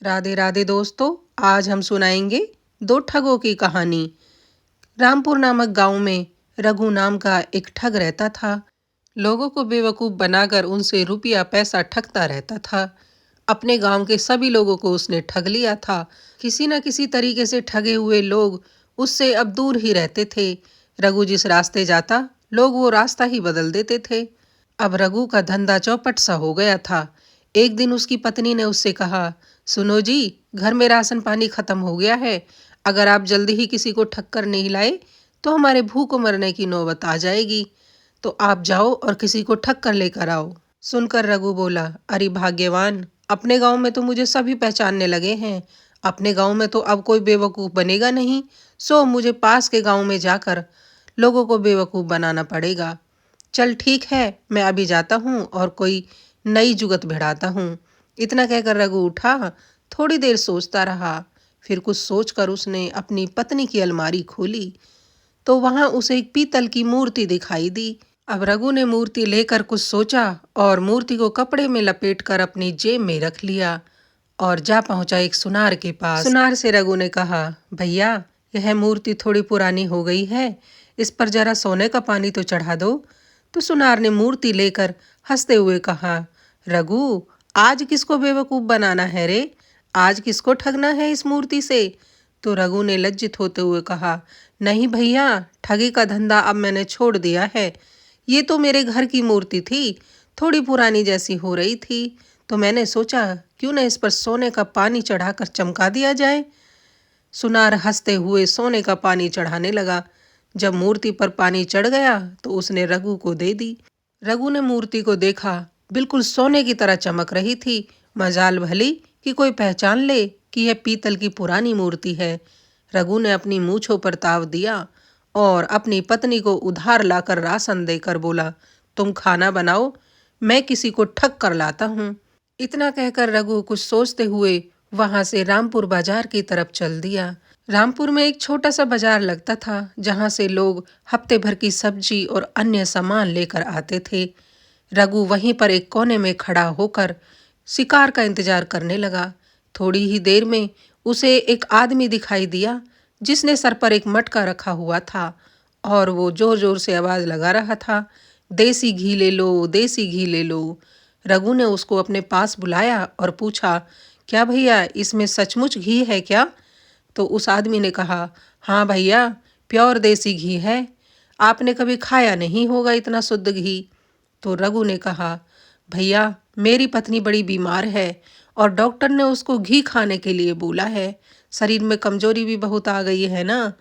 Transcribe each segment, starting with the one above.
राधे राधे दोस्तों। आज हम सुनाएंगे दो ठगों की कहानी। रामपुर नामक गांव में रघु नाम का एक ठग रहता था। लोगों को बेवकूफ बनाकर उनसे रुपया पैसा ठगता रहता था। अपने गांव के सभी लोगों को उसने ठग लिया था। किसी न किसी तरीके से ठगे हुए लोग उससे अब दूर ही रहते थे। रघु जिस रास्ते जाता लोग वो रास्ता ही बदल देते थे। अब रघु का धंधा चौपट सा हो गया था। एक दिन उसकी पत्नी ने उससे कहा, सुनो जी, घर में राशन पानी खत्म हो गया है। अगर आप जल्दी ही किसी को ठग कर नहीं लाए तो हमारे भूख मरने की नौबत आ जाएगी। तो आप जाओ और किसी को ठग कर लेकर आओ। सुनकर रघु बोला, अरे भाग्यवान, अपने गांव में तो मुझे सभी पहचानने लगे हैं। अपने गांव में तो अब कोई बेवकूफ बनेगा नहीं। सो मुझे पास के गांव में जाकर लोगों को बेवकूफ बनाना पड़ेगा। चल ठीक है, मैं अभी जाता हूँ और कोई नई जुगत भिड़ाता हूँ। इतना कहकर रघु उठा। थोड़ी देर सोचता रहा। फिर कुछ सोचकर उसने अपनी पत्नी की अलमारी खोली तो वहां उसे एक पीतल की मूर्ति दिखाई दी। अब रघु ने मूर्ति लेकर कुछ सोचा और मूर्ति को कपड़े में लपेटकर अपनी जेब में रख लिया और जा पहुंचा एक सुनार के पास। सुनार से रघु ने कहा, भैया, यह मूर्ति थोड़ी पुरानी हो गई है, इस पर जरा सोने का पानी तो चढ़ा दो। तो सुनार ने मूर्ति लेकर हंसते हुए कहा, रघु, आज किसको बेवकूफ बनाना है रे? आज किसको ठगना है इस मूर्ति से? तो रघु ने लज्जित होते हुए कहा, नहीं भैया, ठगी का धंधा अब मैंने छोड़ दिया है। ये तो मेरे घर की मूर्ति थी, थोड़ी पुरानी जैसी हो रही थी, तो मैंने सोचा क्यों न इस पर सोने का पानी चढ़ाकर चमका दिया जाए। सुनार हंसते हुए सोने का पानी चढ़ाने लगा। जब मूर्ति पर पानी चढ़ गया तो उसने रघु को दे दी। रघु ने मूर्ति को देखा, बिल्कुल सोने की तरह चमक रही थी। मजाल भली कि कोई पहचान ले कि यह पीतल की पुरानी मूर्ति है। रघु ने अपनी मूंछों पर ताव दिया और अपनी पत्नी को उधार लाकर राशन देकर बोला, तुम खाना बनाओ, मैं किसी को ठग कर लाता हूँ। इतना कहकर रघु कुछ सोचते हुए वहां से रामपुर बाजार की तरफ चल दिया। रामपुर में एक छोटा सा बाजार लगता था जहां से लोग हफ्ते भर की सब्जी और अन्य सामान लेकर आते थे। रघु वहीं पर एक कोने में खड़ा होकर शिकार का इंतजार करने लगा। थोड़ी ही देर में उसे एक आदमी दिखाई दिया जिसने सर पर एक मटका रखा हुआ था और वो जोर जोर से आवाज लगा रहा था, देसी घी ले लो, देसी घी ले लो। रघु ने उसको अपने पास बुलाया और पूछा, क्या भैया, इसमें सचमुच घी है क्या? तो उस आदमी ने कहा, हाँ भैया, प्योर देसी घी है। आपने कभी खाया नहीं होगा इतना शुद्ध घी। तो रघु ने कहा, भैया, मेरी पत्नी बड़ी बीमार है और डॉक्टर ने उसको घी खाने के लिए बोला है। शरीर में कमजोरी भी बहुत आ गई है ना,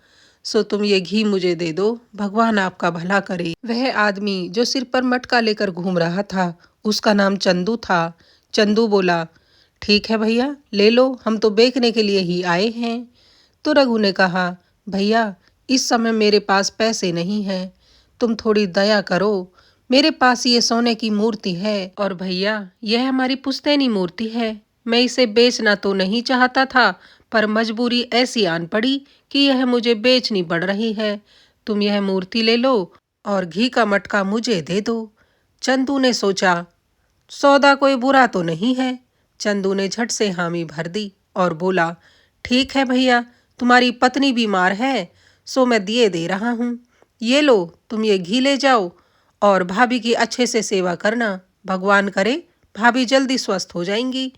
सो तुम ये घी मुझे दे दो, भगवान आपका भला करे। वह आदमी जो सिर पर मटका लेकर घूम रहा था, उसका नाम चंदू था। चंदू बोला, ठीक है भैया, ले लो, हम तो बेचने के लिए ही आए हैं। तो रघु ने कहा, भैया, इस समय मेरे पास पैसे नहीं हैं, तुम थोड़ी दया करो। मेरे पास ये सोने की मूर्ति है और भैया, यह हमारी पुश्तैनी मूर्ति है। मैं इसे बेचना तो नहीं चाहता था, पर मजबूरी ऐसी आन पड़ी कि यह मुझे बेचनी पड़ रही है। तुम यह मूर्ति ले लो और घी का मटका मुझे दे दो। चंदू ने सोचा, सौदा कोई बुरा तो नहीं है। चंदू ने झट से हामी भर दी और बोला, ठीक है भैया, तुम्हारी पत्नी बीमार है, सो मैं दिए दे रहा हूँ। ये लो, तुम ये घी ले जाओ और भाभी की अच्छे से सेवा करना। भगवान करे भाभी जल्दी स्वस्थ हो जाएंगी।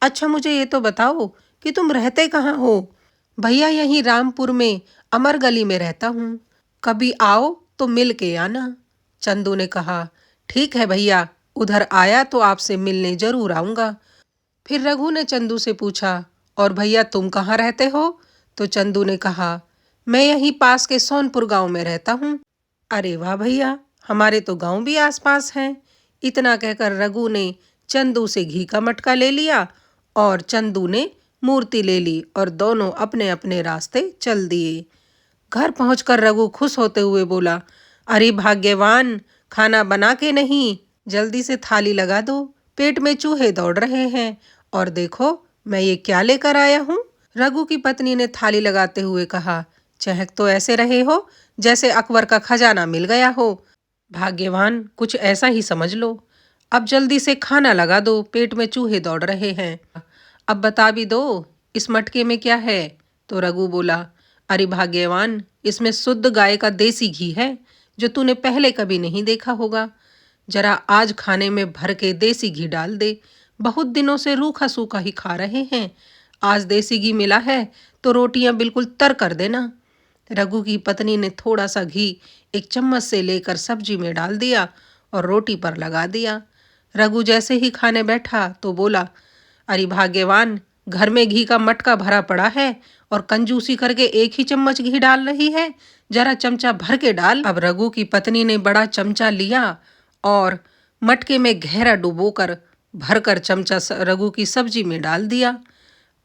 अच्छा, मुझे ये तो बताओ कि तुम रहते कहाँ हो? भैया, यहीं रामपुर में अमर गली में रहता हूँ, कभी आओ तो मिल के आना। चंदू ने कहा, ठीक है भैया, उधर आया तो आपसे मिलने जरूर आऊंगा। फिर रघु ने चंदू से पूछा, और भैया तुम कहाँ रहते हो? तो चंदू ने कहा, मैं यहीं पास के सोनपुर गांव में रहता हूँ। अरे वाह भैया, हमारे तो गांव भी आसपास हैं। इतना कहकर रघु ने चंदू से घी का मटका ले लिया और चंदू ने मूर्ति ले ली और दोनों अपने अपने रास्ते चल दिए। घर पहुंचकर रघु खुश होते हुए बोला, अरे भाग्यवान, खाना बना के नहीं, जल्दी से थाली लगा दो, पेट में चूहे दौड़ रहे हैं। और देखो मैं ये क्या लेकर आया हूँ। रघु की पत्नी ने थाली लगाते हुए कहा, चहक तो ऐसे रहे हो जैसे अकबर का खजाना मिल गया हो। भाग्यवान, कुछ ऐसा ही समझ लो। अब जल्दी से खाना लगा दो, पेट में चूहे दौड़ रहे हैं। अब बता भी दो, इस मटके में क्या है? तो रघु बोला, अरे भाग्यवान, इसमें शुद्ध गाय का देसी घी है, जो तूने पहले कभी नहीं देखा होगा। जरा आज खाने में भर के देसी घी डाल दे। बहुत दिनों से रूखा सूखा ही खा रहे हैं। आज देसी घी मिला है तो रोटियां बिल्कुल तर कर देना। रघु की पत्नी ने थोड़ा सा घी एक चम्मच से लेकर सब्जी में डाल दिया और रोटी पर लगा दिया। रघु जैसे ही खाने बैठा तो बोला, अरे भाग्यवान, घर में घी का मटका भरा पड़ा है और कंजूसी करके एक ही चम्मच घी डाल रही है। जरा चमचा भर के डाल। अब रघु की पत्नी ने बड़ा चमचा लिया और मटके में गहरा डुबोकर भरकर चमचा रघु की सब्जी में डाल दिया।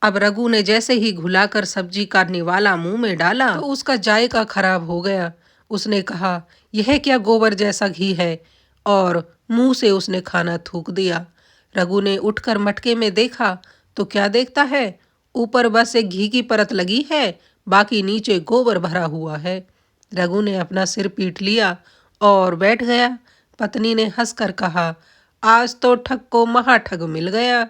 अब रघु ने जैसे ही घुलाकर सब्जी का निवाला मुंह में डाला तो उसका जायका खराब हो गया। उसने कहा, यह क्या गोबर जैसा घी है, और मुंह से उसने खाना थूक दिया। रघु ने उठकर मटके में देखा तो क्या देखता है, ऊपर बस एक घी की परत लगी है, बाकी नीचे गोबर भरा हुआ है। रघु ने अपना सिर पीट लिया और बैठ गया। पत्नी ने हंसकर कहा, आज तो ठग को महाठग मिल गया।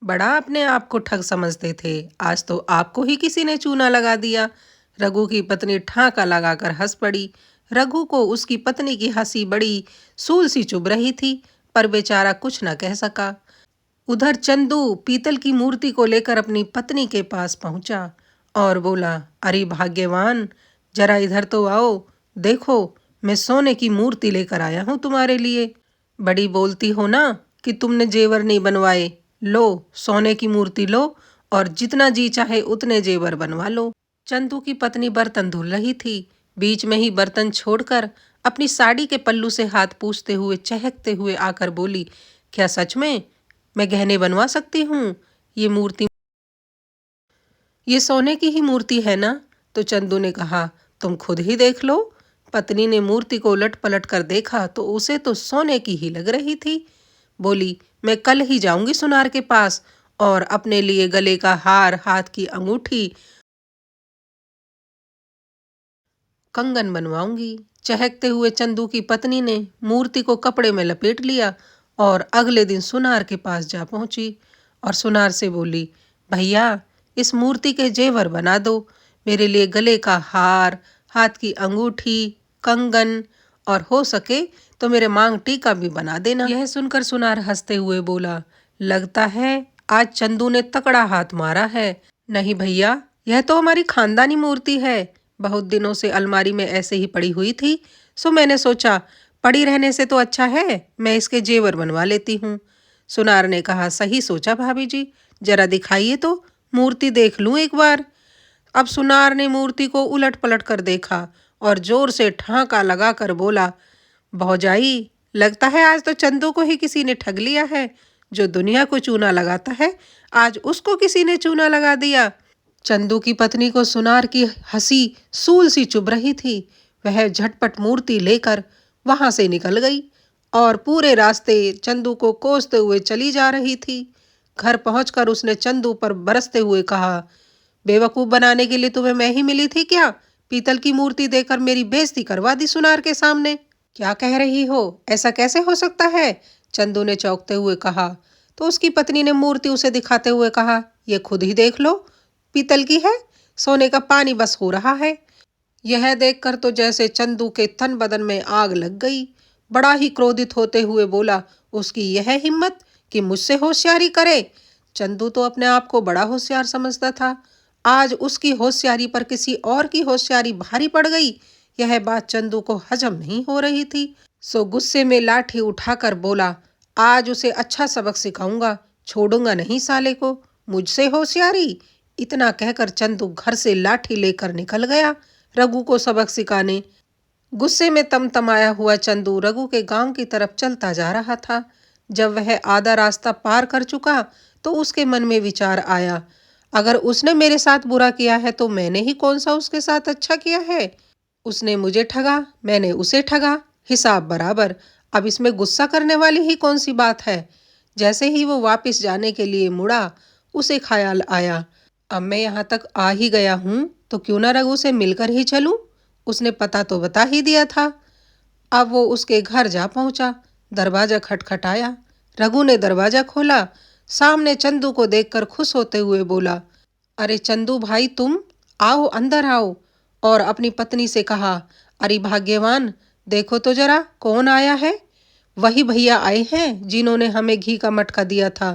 बड़ा अपने आप को ठग समझते थे, आज तो आपको ही किसी ने चूना लगा दिया। रघु की पत्नी ठाका लगाकर हंस पड़ी। रघु को उसकी पत्नी की हंसी बड़ी सूल सी चुभ रही थी, पर बेचारा कुछ न कह सका। उधर चंदू पीतल की मूर्ति को लेकर अपनी पत्नी के पास पहुंचा और बोला, अरे भाग्यवान, जरा इधर तो आओ। देखो, मैं सोने की मूर्ति लेकर आया हूं तुम्हारे लिए। बड़ी बोलती हो ना कि तुमने जेवर नहीं बनवाए। लो, सोने की मूर्ति लो और जितना जी चाहे उतने जेवर बनवा लो। चंदू की पत्नी बर्तन धुल रही थी। बीच में ही बर्तन छोड़कर अपनी साड़ी के पल्लू से हाथ पूछते हुए चहकते हुए आकर बोली, क्या सच में मैं गहने बनवा सकती हूँ? ये सोने की ही मूर्ति है ना? तो चंदू ने कहा, तुम खुद ही देख लो। पत्नी ने मूर्ति को उलट पलट कर देखा तो उसे तो सोने की ही लग रही थी। बोली, मैं कल ही जाऊंगी सुनार के पास और अपने लिए गले का हार, हाथ की अंगूठी, कंगन बनवाऊंगी। चहकते हुए चंदू की पत्नी ने मूर्ति को कपड़े में लपेट लिया और अगले दिन सुनार के पास जा पहुंची और सुनार से बोली, भैया, इस मूर्ति के जेवर बना दो। मेरे लिए गले का हार, हाथ की अंगूठी, कंगन और हो सके तो मेरे मांग टीका भी बना देना। यह सुनकर सुनार हंसते हुए बोला, लगता है आज चंदू ने तकड़ा हाथ मारा है। नहीं भैया, यह तो हमारी खानदानी मूर्ति है। बहुत दिनों से अलमारी में ऐसे ही पड़ी हुई थी, सो मैंने सोचा पड़ी रहने से तो अच्छा है मैं इसके जेवर बनवा लेती हूँ। सुनार ने कहा, सही सोचा भाभी जी, जरा दिखाइए तो, मूर्ति देख लूं एक बार। अब सुनार ने मूर्ति को उलट पलट कर देखा और जोर से ठांका लगाकर बोला, भौजाई, लगता है आज तो चंदू को ही किसी ने ठग लिया है। जो दुनिया को चूना लगाता है, आज उसको किसी ने चूना लगा दिया। चंदू की पत्नी को सुनार की हंसी सूल सी चुभ रही थी। वह झटपट मूर्ति लेकर वहां से निकल गई और पूरे रास्ते चंदू को कोसते हुए चली जा रही थी। घर पहुंचकर उसने चंदू पर बरसते हुए कहा, बेवकूफ बनाने के लिए तुम्हें मैं ही मिली थी क्या? पीतल की मूर्ति देकर मेरी बेइज्जती करवा दी सुनार के सामने। क्या कह रही हो? ऐसा कैसे हो सकता है? चंदू ने चौंकते हुए कहा। तो उसकी पत्नी ने मूर्ति उसे दिखाते हुए कहा, ये खुद ही देख लो, पीतल की है, सोने का पानी बस हो रहा है। यह देखकर तो जैसे चंदू के तन बदन में आग लग गई। बड़ा ही क्रोधित होते हुए बोला, उसकी यह हिम्मत कि मुझसे होशियारी करे। चंदू तो अपने आप को बड़ा होशियार समझता था, आज उसकी होशियारी पर किसी और की होशियारी भारी पड़ गई। यह बात चंदू को हजम नहीं हो रही थी, सो गुस्से में लाठी उठाकर बोला, आज उसे अच्छा सबक सिखाऊंगा, छोड़ूंगा नहीं साले को। मुझसे होशियारी? इतना कहकर चंदू घर से लाठी लेकर निकल गया रघु को सबक सिखाने। गुस्से में तमतमाया हुआ चंदू रघु के गांव की तरफ चलता जा रहा था। जब वह आधा रास्ता पार कर चुका तो उसके मन में विचार आया, अगर उसने मेरे साथ बुरा किया है तो मैंने ही कौन सा उसके साथ अच्छा किया है? उसने मुझे ठगा, मैंने उसे ठगा, हिसाब बराबर। अब इसमें गुस्सा करने वाली ही कौन सी बात है? जैसे ही वो वापस जाने के लिए मुड़ा, उसे ख्याल आया, अब मैं यहाँ तक आ ही गया हूँ तो क्यों ना रघु से मिलकर ही चलूं? उसने पता तो बता ही दिया था। अब वो उसके घर जा पहुंचा। दरवाजा खटखटाया। रघु ने दरवाजा खोला सामने चंदू को देखकर खुश होते हुए बोला, अरे चंदू भाई तुम, आओ अंदर आओ। और अपनी पत्नी से कहा, अरे भाग्यवान, देखो तो जरा कौन आया है। वही भैया आए हैं जिन्होंने हमें घी का मटका दिया था।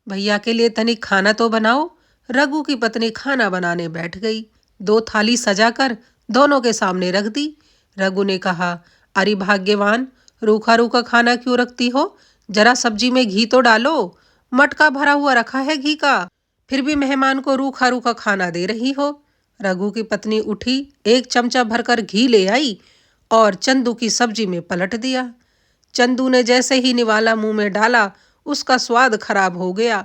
भैया के लिए तनिक खाना तो बनाओ। रघु की पत्नी खाना बनाने बैठ गई। 2 थाली सजाकर दोनों के सामने रख दी। रघु ने कहा, अरे भाग्यवान, रूखा रूखा खाना क्यों रखती हो? जरा सब्जी में घी तो डालो। मटका भरा हुआ रखा है घी का, फिर भी मेहमान को रूखा रूखा खाना दे रही हो। रघु की पत्नी उठी, 1 चमचा भरकर घी ले आई और चंदू की सब्जी में पलट दिया। चंदू ने जैसे ही निवाला मुंह में डाला, उसका स्वाद खराब हो गया,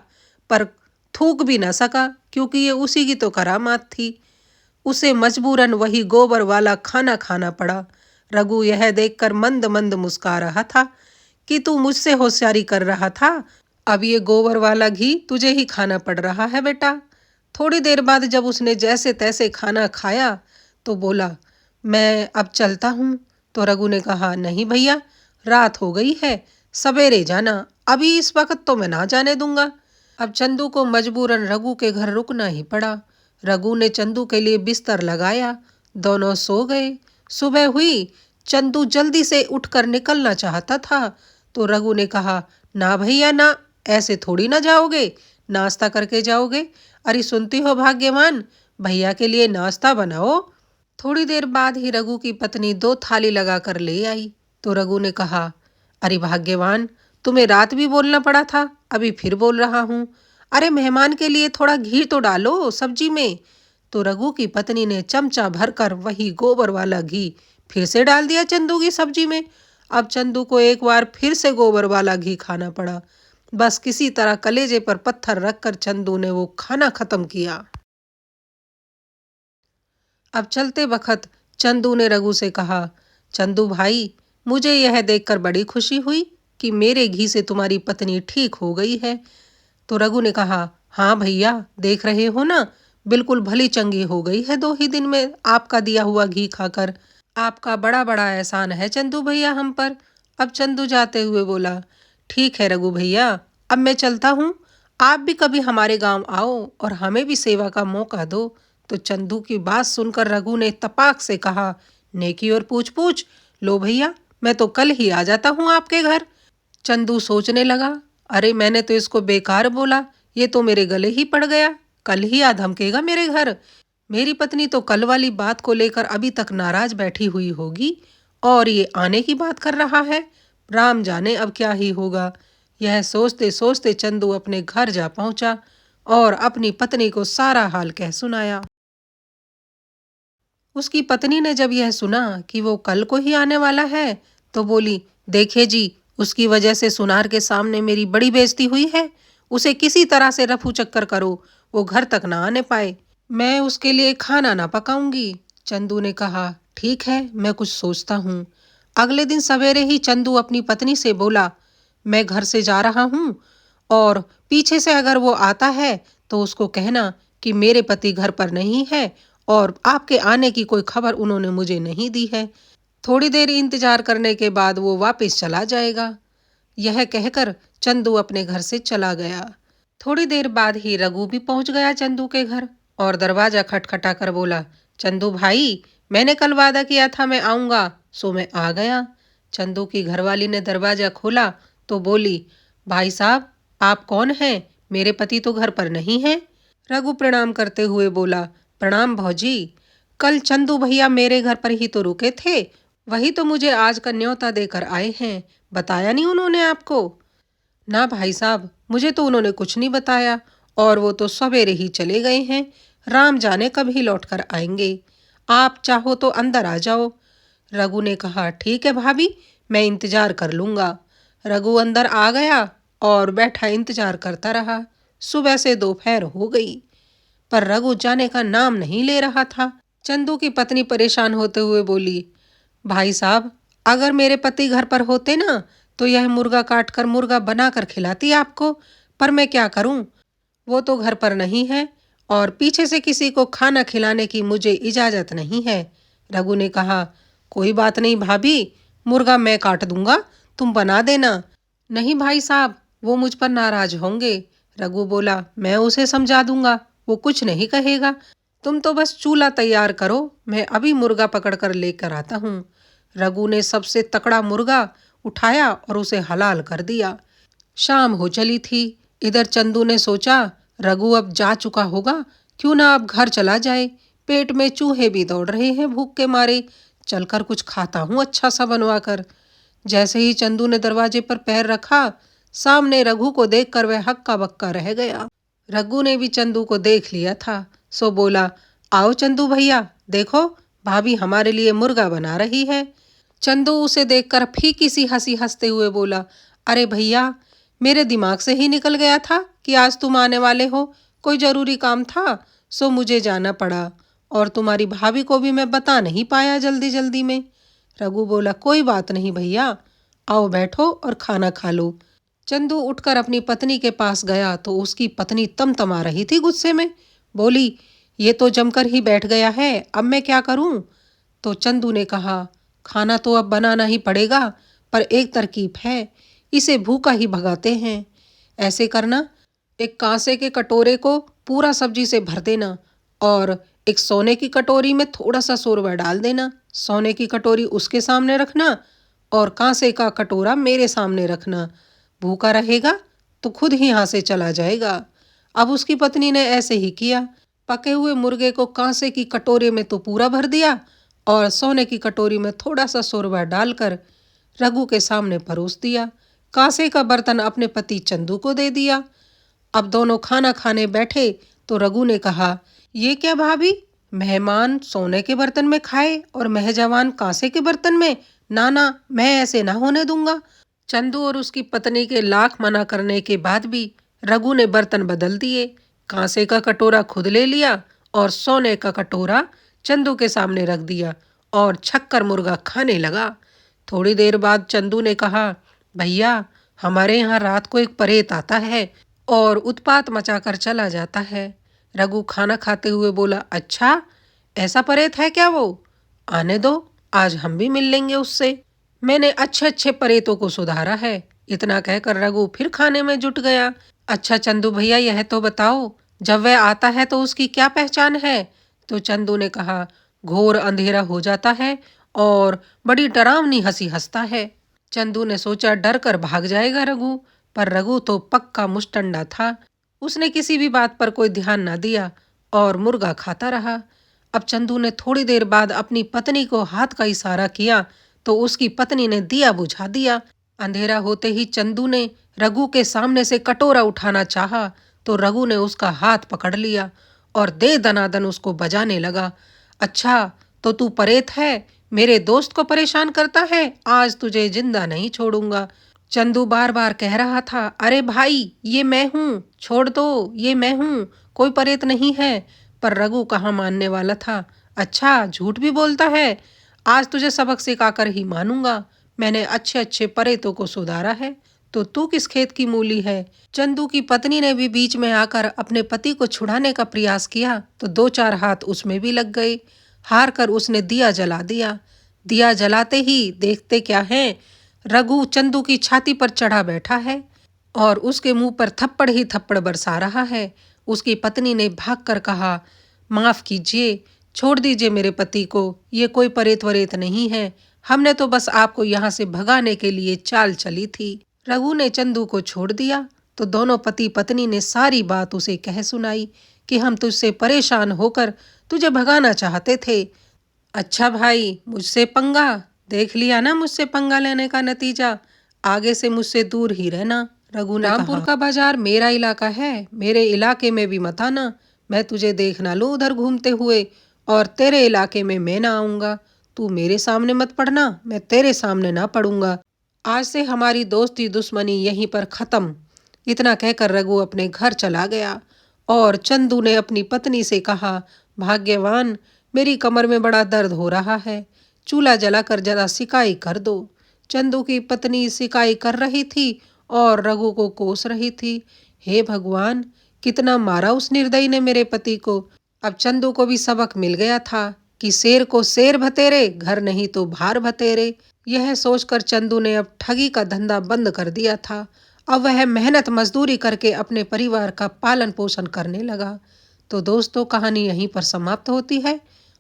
पर थूक भी न सका क्योंकि ये उसी की तो करामात थी। उसे मजबूरन वही गोबर वाला खाना खाना पड़ा। रघु यह देखकर मंद मंद मुस्कुरा रहा था कि तू मुझसे होशियारी कर रहा था, अब ये गोबर वाला घी तुझे ही खाना पड़ रहा है बेटा। थोड़ी देर बाद जब उसने जैसे तैसे खाना खाया तो बोला, मैं अब चलता हूँ। तो रघु ने कहा, नहीं भैया, रात हो गई है, सवेरे जाना, अभी इस वक्त तो मैं ना जाने दूंगा। अब चंदू को मजबूरन रघु के घर रुकना ही पड़ा। रघु ने चंदू के लिए बिस्तर लगाया, दोनों सो गए। सुबह हुई, चंदू जल्दी से उठकर निकलना चाहता था तो रघु ने कहा, ना भैया ना, ऐसे थोड़ी ना जाओगे, नाश्ता करके जाओगे। अरे सुनती हो भाग्यवान, भैया के लिए नाश्ता बनाओ। थोड़ी देर बाद ही रघु की पत्नी 2 थाली लगाकर ले आई तो रघु ने कहा, अरे भाग्यवान, तुम्हें रात भी बोलना पड़ा था, अभी फिर बोल रहा हूँ। अरे मेहमान के लिए थोड़ा घी तो डालो सब्जी में। तो रघु की पत्नी ने चमचा भरकर वही गोबर वाला घी फिर से डाल दिया चंदू की सब्जी में। अब चंदू को एक बार फिर से गोबर वाला घी खाना पड़ा। बस किसी तरह कलेजे पर पत्थर रखकर चंदू ने वो खाना खत्म किया। अब चलते वक्त चंदू ने रघु से कहा, चंदू भाई, मुझे यह देखकर बड़ी खुशी हुई कि मेरे घी से तुम्हारी पत्नी ठीक हो गई है। तो रघु ने कहा, हाँ भैया, देख रहे हो ना, बिल्कुल भली चंगी हो गई है 2 ही दिन में आपका दिया हुआ घी खाकर। आपका बड़ा बड़ा एहसान है चंदू भैया हम पर। अब चंदू जाते हुए बोला, ठीक है रघु भैया, अब मैं चलता हूँ। आप भी कभी हमारे गांव आओ और हमें भी सेवा का मौका दो। तो चंदू की बात सुनकर रघु ने तपाक से कहा, नेकी और पूछ पूछ, लो भैया, मैं तो कल ही आ जाता हूँ आपके घर। चंदू सोचने लगा, अरे मैंने तो इसको बेकार बोला, ये तो मेरे गले ही पड़ गया, कल ही आ धमकेगा मेरे घर। मेरी पत्नी तो कल वाली बात को लेकर अभी तक नाराज बैठी हुई होगी और ये आने की बात कर रहा है। राम जाने अब क्या ही होगा। यह सोचते सोचते चंदू अपने घर जा पहुंचा और अपनी पत्नी को सारा हाल कह सुनाया। उसकी पत्नी ने जब यह सुना कि वो कल को ही आने वाला है तो बोली, देखिए जी, उसकी वजह से सुनार के सामने मेरी बड़ी बेइज्जती हुई है। उसे किसी तरह से रफू चक्कर करो, वो घर तक ना आने पाए। मैं उसके लिए खाना ना पकाऊंगी। चंदू ने कहा, ठीक है, मैं कुछ सोचता हूँ। अगले दिन सवेरे ही चंदू अपनी पत्नी से बोला, मैं घर से जा रहा हूँ और पीछे से अगर वो आता है तो उसको कहना कि मेरे पति घर पर नहीं है और आपके आने की कोई खबर उन्होंने मुझे नहीं दी है। थोड़ी देर इंतजार करने के बाद वो वापस चला जाएगा। यह कहकर चंदू अपने घर से चला गया। थोड़ी देर बाद ही रघु भी पहुंच गया चंदू के घर और दरवाजा खटखटा कर बोला, चंदू भाई, मैंने कल वादा किया था मैं आऊंगा, सो मैं आ गया। चंदू की घरवाली ने दरवाजा खोला तो बोली, भाई साहब, आप कौन हैं? मेरे पति तो घर पर नहीं हैं। रघु प्रणाम करते हुए बोला, प्रणाम भौजी, कल चंदू भैया मेरे घर पर ही तो रुके थे, वही तो मुझे आज का न्योता देकर आए हैं। बताया नहीं उन्होंने आपको? ना भाई साहब, मुझे तो उन्होंने कुछ नहीं बताया और वो तो सवेरे ही चले गए हैं। राम जाने कब ही लौट कर आएंगे। आप चाहो तो अंदर आ जाओ। रघु ने कहा, ठीक है भाभी, मैं इंतजार कर लूंगा। रघु अंदर आ गया और बैठा इंतजार करता रहा। सुबह से दोपहर हो गई पर रघु जाने का नाम नहीं ले रहा था। चंदू की पत्नी परेशान होते हुए बोली, भाई साहब, अगर मेरे पति घर पर होते ना तो यह मुर्गा काट कर मुर्गा बनाकर खिलाती आपको, पर मैं क्या करूं, वो तो घर पर नहीं है और पीछे से किसी को खाना खिलाने की मुझे इजाजत नहीं है। रघु ने कहा, कोई बात नहीं भाभी, मुर्गा मैं काट दूंगा, तुम बना देना। नहीं भाई साहब, वो मुझ पर नाराज होंगे। रघु बोला, मैं उसे समझा दूंगा, वो कुछ नहीं कहेगा। तुम तो बस चूल्हा तैयार करो, मैं अभी मुर्गा पकड़ कर लेकर आता हूँ। रघु ने सबसे तकड़ा मुर्गा उठाया और उसे हलाल कर दिया। शाम हो चली थी। इधर चंदू ने सोचा, रघु अब जा चुका होगा, क्यों ना अब घर चला जाए। पेट में चूहे भी दौड़ रहे हैं भूख के मारे। चलकर कुछ खाता हूँ अच्छा सा बनवा कर। जैसे ही चंदू ने दरवाजे पर पैर रखा, सामने रघु को देखकर वह हक्का बक्का रह गया। रघु ने भी चंदू को देख लिया था, सो बोला, आओ चंदू भैया, देखो भाभी हमारे लिए मुर्गा बना रही है। चंदू उसे देखकर फीकी सी हंसी हंसते हुए बोला, अरे भैया, मेरे दिमाग से ही निकल गया था कि आज तुम आने वाले हो। कोई जरूरी काम था, सो मुझे जाना पड़ा, और तुम्हारी भाभी को भी मैं बता नहीं पाया जल्दी जल्दी में। रघु बोला, कोई बात नहीं भैया, आओ बैठो और खाना खा लो। चंदू उठकर अपनी पत्नी के पास गया तो उसकी पत्नी तमतमा रही थी गुस्से में। बोली, ये तो जमकर ही बैठ गया है, अब मैं क्या करूं? तो चंदू ने कहा, खाना तो अब बनाना ही पड़ेगा, पर एक तरकीब है, इसे भूखा ही भगाते हैं। ऐसे करना, एक कांसे के कटोरे को पूरा सब्जी से भर देना और एक सोने की कटोरी में थोड़ा सा शोरबा डाल देना। सोने की कटोरी उसके सामने रखना और कांसे का कटोरा मेरे सामने रखना। भूखा रहेगा तो खुद ही यहाँ से चला जाएगा। अब उसकी पत्नी ने ऐसे ही किया। पके हुए मुर्गे को कांसे की कटोरे में तो पूरा भर दिया और सोने की कटोरी में थोड़ा सा शोरबा डालकर रघु के सामने परोस दिया। कांसे का बर्तन अपने पति चंदू को दे दिया। अब दोनों खाना खाने बैठे तो रघु ने कहा, ये क्या भाभी, मेहमान सोने के बर्तन में खाए और मेहजबान कांसे के बर्तन में? ना ना, मैं ऐसे ना होने दूंगा। चंदू और उसकी पत्नी के लाख मना करने के बाद भी रघु ने बर्तन बदल दिए। कांसे का कटोरा खुद ले लिया और सोने का कटोरा चंदू के सामने रख दिया और छक्कर मुर्गा खाने लगा। थोड़ी देर बाद चंदू ने कहा, भैया, हमारे यहाँ रात को एक परेत आता है और उत्पात मचाकर चला जाता है। रघु खाना खाते हुए बोला, अच्छा, ऐसा परेत है क्या वो? आने दो, आज हम भी मिल लेंगे उससे। मैंने अच्छे अच्छे परेतों को सुधारा है। इतना कहकर रघु फिर खाने में जुट गया। अच्छा चंदू भैया, यह तो बताओ, जब वह आता है तो उसकी क्या पहचान है? तो चंदू ने कहा, घोर अंधेरा हो जाता है और बड़ी डरावनी हंसी हंसता है। चंदू ने सोचा डर कर भाग जाएगा रघु, पर रघु तो पक्का मुस्टंडा था। उसने किसी भी बात पर कोई ध्यान न दिया और मुर्गा खाता रहा। अब चंदू ने थोड़ी देर बाद अपनी पत्नी को हाथ का इशारा किया तो उसकी पत्नी ने दिया बुझा दिया। अंधेरा होते ही चंदू ने रघु के सामने से कटोरा उठाना चाहा तो रघु ने उसका हाथ पकड़ लिया और दे दनादन उसको बजाने लगा। अच्छा, तो तू परेत है, मेरे दोस्त को परेशान करता है, आज तुझे जिंदा नहीं छोड़ूंगा। चंदू बार बार कह रहा था, अरे भाई, ये मैं हूँ, छोड़ दो, ये मैं हूँ, कोई परेत नहीं है। पर रघु कहाँ मानने वाला था। अच्छा, झूठ भी बोलता है, आज तुझे सबक सिखाकर ही मानूंगा। मैंने अच्छे अच्छे परेतों को सुधारा है, तो तू किस खेत की मूली है? चंदू की पत्नी ने भी बीच में आकर अपने पति को छुड़ाने का प्रयास किया तो दो चार हाथ उसमें भी लग गए। हार कर उसने दिया जला दिया। दिया जलाते ही देखते क्या है, रघु चंदू की छाती पर चढ़ा बैठा है और उसके मुंह पर थप्पड़ ही थप्पड़ बरसा रहा है। उसकी पत्नी ने भागकर कहा, माफ कीजिए, छोड़ दीजिए मेरे पति को, ये कोई परेत वरेत नहीं है, हमने तो बस आपको यहाँ से भगाने के लिए चाल चली थी। रघु ने चंदू को छोड़ दिया तो दोनों पति पत्नी ने सारी बात उसे कह सुनाई कि हम तुझसे परेशान होकर तुझे भगाना चाहते थे। अच्छा भाई, मुझसे पंगा, देख लिया ना मुझसे पंगा लेने का नतीजा, आगे से मुझसे दूर ही रहना। रघु ने रामपुर का बाजार मेरा इलाका है, मेरे इलाके में भी मत आना, मैं तुझे देख ना लूं उधर घूमते हुए और तेरे इलाके में मैं ना आऊंगा। तू मेरे सामने मत पड़ना, मैं तेरे सामने ना पड़ूंगा। आज से हमारी दोस्ती दुश्मनी यहीं पर खत्म। इतना कहकर रघु अपने घर चला गया और चंदू ने अपनी पत्नी से कहा, भाग्यवान, मेरी कमर में बड़ा दर्द हो रहा है, चूल्हा जलाकर जरा सिकाई कर दो। चंदू की पत्नी सिकाई कर रही थी और रघु को कोस रही थी। हे भगवान, कितना मारा उस निर्दयी ने मेरे पति को। अब चंदू को भी सबक मिल गया था कि शेर को शेर भतेरे, घर नहीं तो भार भतेरे। यह सोचकर चंदू ने अब ठगी का धंधा बंद कर दिया था। अब वह मेहनत मजदूरी करके अपने परिवार का पालन पोषण करने लगा। तो दोस्तों, कहानी यहीं पर समाप्त होती है।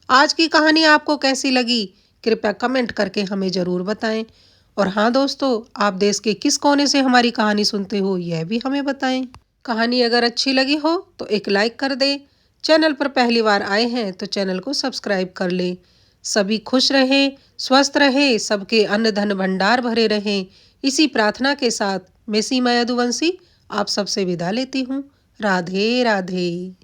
आज की कहानी आपको कैसी लगी? कृपया कमेंट करके हमें ज़रूर बताएं। और हाँ दोस्तों, आप देश के किस कोने से हमारी कहानी सुनते हो, यह भी हमें बताएं। कहानी अगर अच्छी लगी हो तो एक लाइक कर दें। चैनल पर पहली बार आए हैं तो चैनल को सब्सक्राइब कर लें। सभी खुश रहें, स्वस्थ रहें, सबके अन्न धन भंडार भरे रहें। इसी प्रार्थना के साथ मैं सीमा यदुवंशी आप सबसे विदा लेती हूँ। राधे राधे।